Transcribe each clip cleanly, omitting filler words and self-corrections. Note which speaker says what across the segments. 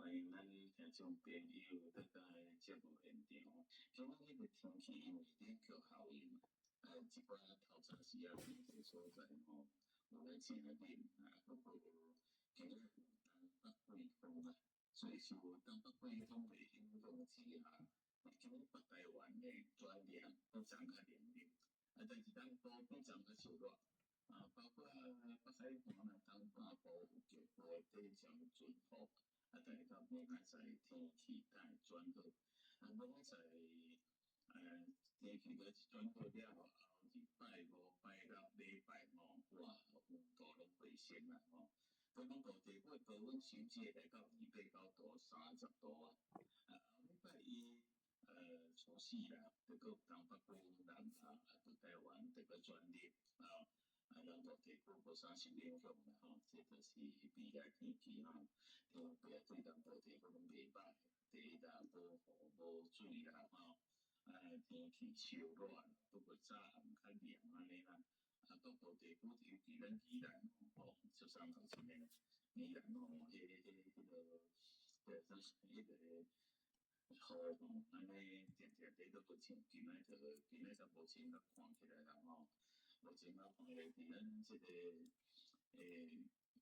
Speaker 1: 欢迎咱听众朋友在咱的节目现场。今仔日个天气因为连续效应，一寡透早时啊，天气所在吼，有咧真热，不过今日有东北季风啊，所以受东北季风的影响之下，今日北台湾的转凉，都涨较凉凉，但是东部比涨较少热。包括北海岸啊、东半部有局部地上阵雨。大家明仔载天气大转好，明仔载天气个转好了后，礼拜五、拜六、礼拜五，哇，温度拢回升啦吼。咱们各地个高温甚至会来到28到30度啊。后礼拜一除夕啦，这个东北季南下，台湾这个转热啊。咱各地区无啥受影响啦吼，这就是未来天气吼。特别对南部地区拢袂歹，第一啦，无雨无水啦吼，天气潮热，不过早暗较凉安尼啦。北部地区尤其咱宜兰吼，出山头前的宜兰吼，雨吼，安尼定定地都无像今仔就无像甲看起来啦吼，无像啊看起来伫咱即个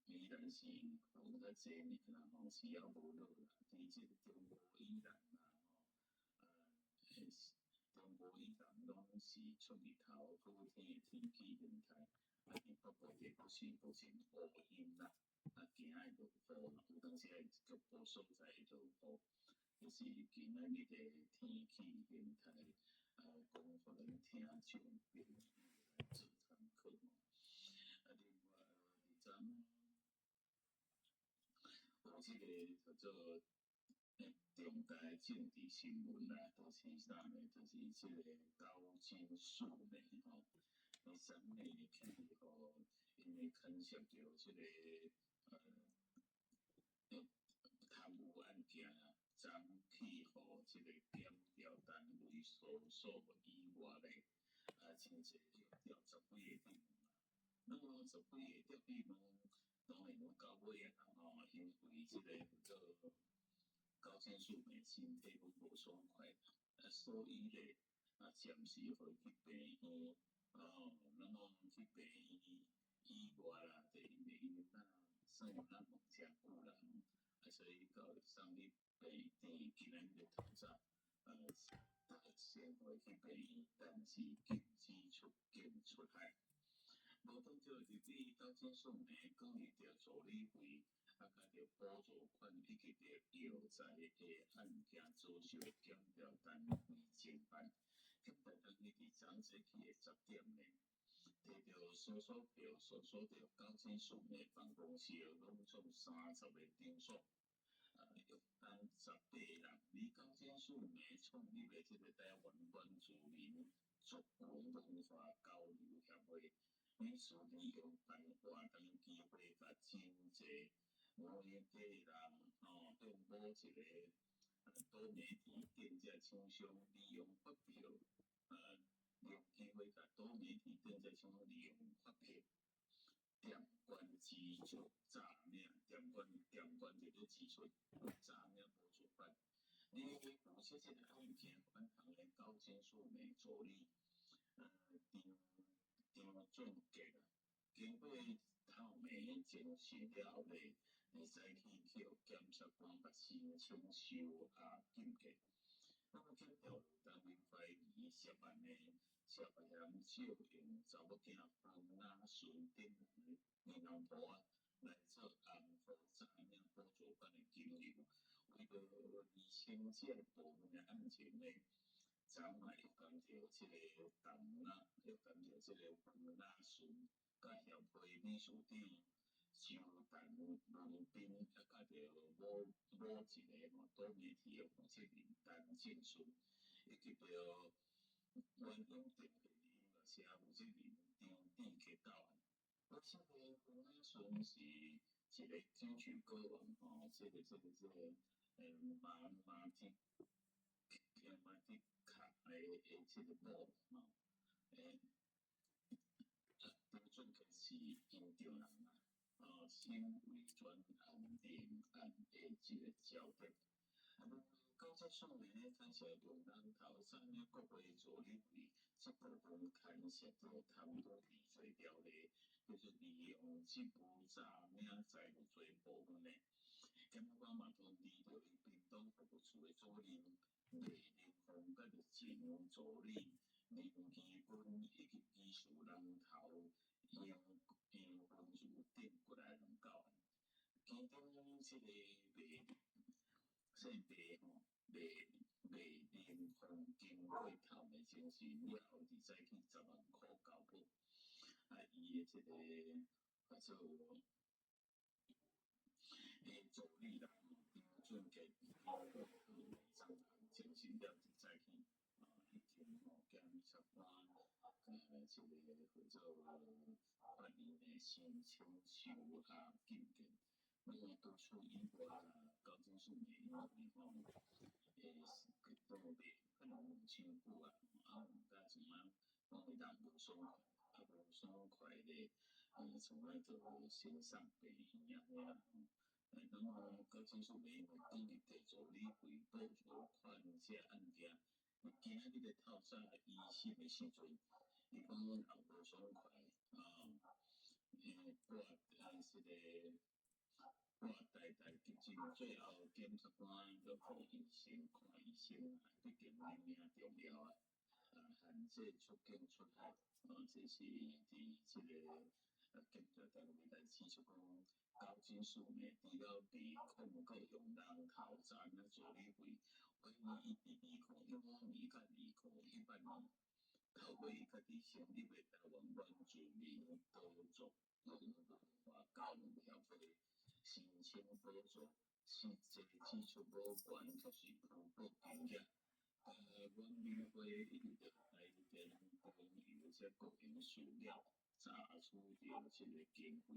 Speaker 1: 宜兰是云较济尔啦吼，时也无落啦，伫即个中部以南啦吼，中部以南拢是出日头好天的天气形态，伫北部地区是目前乌阴啦，惊会落雨，有当时会局部所在会落雨。就是今仔日的天气形态，讲互咱听众朋友来做参考。另外，咱有即个叫做重大政治新闻啦，就是啥呢？就是即个高金素梅吼，3年去吼，因为牵涉到即个贪污案件啊。昨去互即个检调单位搜索以外咧，请这调10几个地方啊。那么10几个地方，当然讲到尾啊吼，因为即个叫做高金素梅身体拢无爽快，所以咧暂时互伊去病院。那么去病院以外啦，就因为算问诚久啦。所以到上日病院，今仔日透早，先回去病院，但是禁止出境出海。无当着入理高金素梅，讲伊着助理费，甲着补助款，以及着药材的案件遭受检调单位侦办。检调单位伫昨早起的10点呢，摕着搜索着高金素梅办公室拢总30个场所。约当18人，以高金素梅创立的这个台湾原住民族文化交流协会，于是利用办活动机会，甲真济五年级啦，用某一个多媒体电子厂商利用发票，用机会甲多媒体电子厂商利用发票。店关支出诈领，店关就咧支出诈领补助款。你负责这个案件款项的高金素梅助理，张俊杰啊，经过透明证实了后咧，再去叫检察官甲申请收押禁见。那么检调单位怀疑涉案的涉嫌借用查某囝分纳顺等银行簿啊，来做暗号诈领补助款的金流，为了厘清这部分的案情呢，早嘛又讲到即个陈啦，又讲到即个胡纳顺，甲协会秘书长周陈文斌，啊，甲着某一个多媒体的负责人陈建顺，以及着原永定的联络社负责人张志杰到案。我即个胡纳顺是一个争取个案吼，马蒂卡的即个某吼，标准个是因着人啊，先伪转连案的即个焦点。高级数媒感谢用人头三的各位助理为这部分牵涉到贪污避税条例，就是利用这部诈领财务罪部分呢。检察官嘛通知到屏东服务处的主任李林峰，甲着前助理林基本以及技术人头杨分如等过来到案。其中这个卖林峰经过头的精神了后，就再去10万块交保。伊的这个做助理啦，标准嘅标准去上行精神了，就再去已经检察官这个叫做8年的申请收禁见。另外，除此以外啦，高金属美因为都袂可能2000股啊，甲怎啊讲会当无爽快，无爽快咧，从那个线上被影响啦。那么高金属美因为当日提助理汇报有款这案件，今仔日的透早医生的时阵，伊讲也无爽快大急诊，最后检察官要互医生看医生，毕竟人命重要啊。限制出境出海，这是伫这个检察单位来指出讲，高金属呢，除了被控告用人头赚助理费，怀疑伊伫2015年甲2018年，透过伊家己成立的台湾原住民多族文化教育协会申请补助，实际指出无关，却是虚报金额。原民会一直着来电由这个人数了查出着这个经费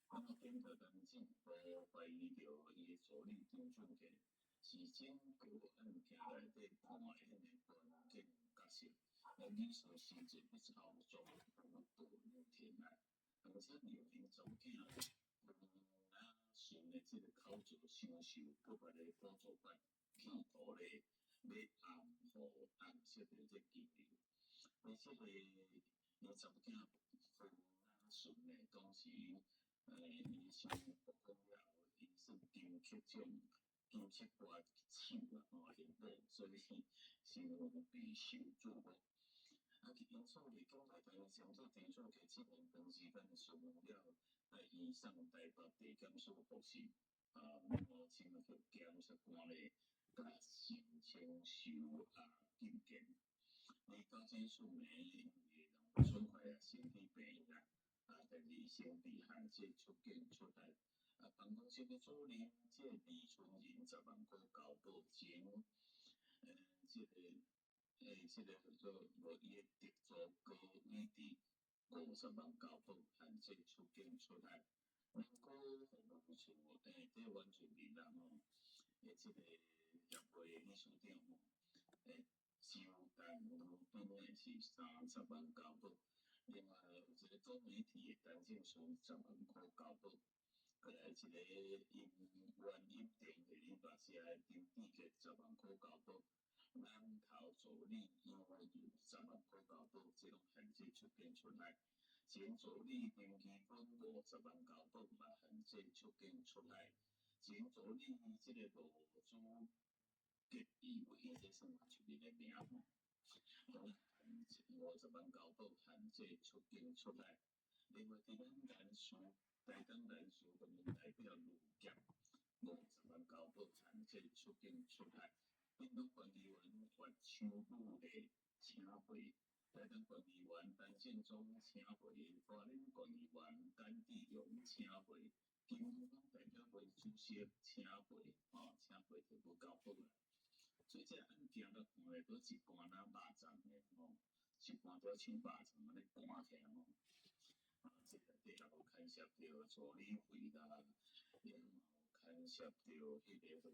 Speaker 1: 啊。那么检察官进一步怀疑着伊的助理张俊杰是整个案件内底扮演的关键角色，艺术时阵去操纵辅导聊天啊，而且利用因查某囝顺的这个口座享受各个的补助款，企图咧要暗示着这金流。而且因查某囝顺呢，当时伊先曝光了后，因说金曲歌手啦，因某，所以新闻备受瞩目。因此，检察单位先做提出给7年长时间询问了，移送台北地检署复审。目前就检察官咧，甲申请收禁见。高金属呢，因为人损坏身体病院第二先被限制出境出海。办公室的主任这李春仁10万块交保前，这个叫做伊的特助高美智50万交保，限制出境出海。人工服务处这原住民人这个协会的理事长周陈文斌的是30万交保。另外有一个做媒体的陈建顺10万块交保。过来一个因原因定的联络社的张志杰10万块交保。南投助理因为10万块交保，这种限制出境出海。前助理林基本50万交保，嘛限制出境出海。前助理这个罗朱杰以为这算出面的名吼，讲50万交保，限制出境出海。另外，伫咱南书台东南书方面代表卢杰50万交保，限制出境出海。运动管理员越秋武的请回，台东管理员陈建忠请回，花莲管理员陈志勇请回，金门代表会主席请回，请回就无够好啦。所以这案件咧看咧，都一般呐肉粽的一般都像肉粽咧搬起来这内底也有牵涉到处理费啦，也有牵涉到迄个叫做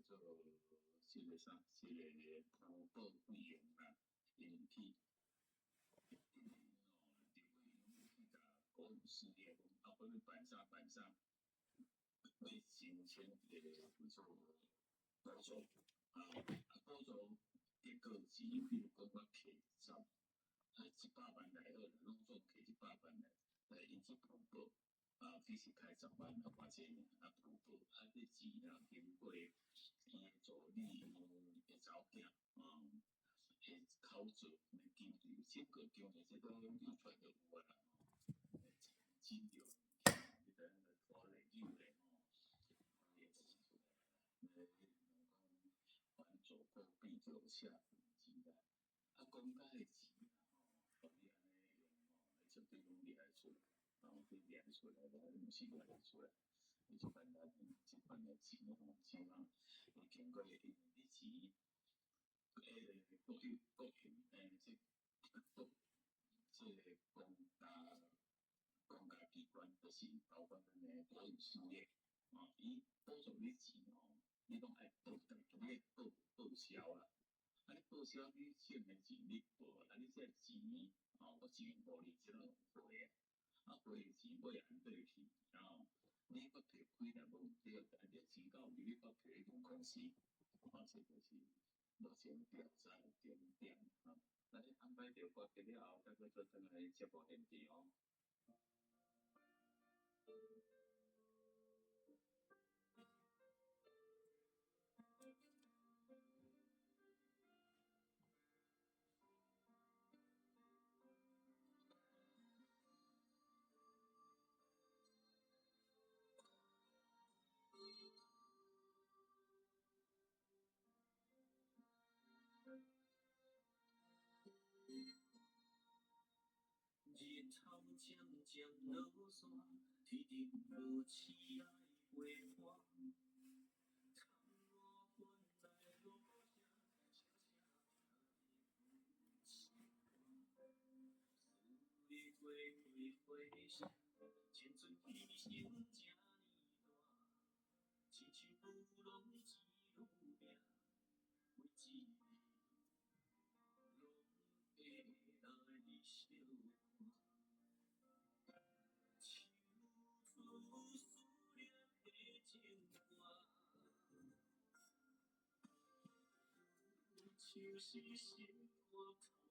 Speaker 1: 这个啥，这个补报费用啦，引起就会引去甲保险事业讲，要办啥，要申请迄个叫做补助，补助结果钱，比如讲我摕100万来好啦，拢总摕100万来引起补报。其实开10万啊，偌济尔，补报这钱啊，经过伊的助理的查某囝，的口做来救治，整个救治这都流出来就有啦，钱着，你知影个拖累有咧也是出来啦，讲做过必就下钱啦，讲甲个钱啦，互你安尼用绝对拢掠会出来。对掠出来啦，毋是掠会出来。你即款人，即款的钱像伊经过因为你钱，国营这公家机关，就是包括咱的保险事业，伊补助你钱你拢爱报你报销啦。你报销你欠的钱你报，你这钱我钱互你，即种赔赔的钱尾按对去，你搁摕开来无对，但是钱到位你搁摕去用公司，这就是目前调查的重点。咱安排着歌曲了后，再搁做转来节目现场。日头渐渐落山，天顶落起来花花，窗外传来落雨声，悄悄听雨丝雨过花花香，千春喜心正年大，亲像舞龙一路命，每一日拢会来相看。像是心肝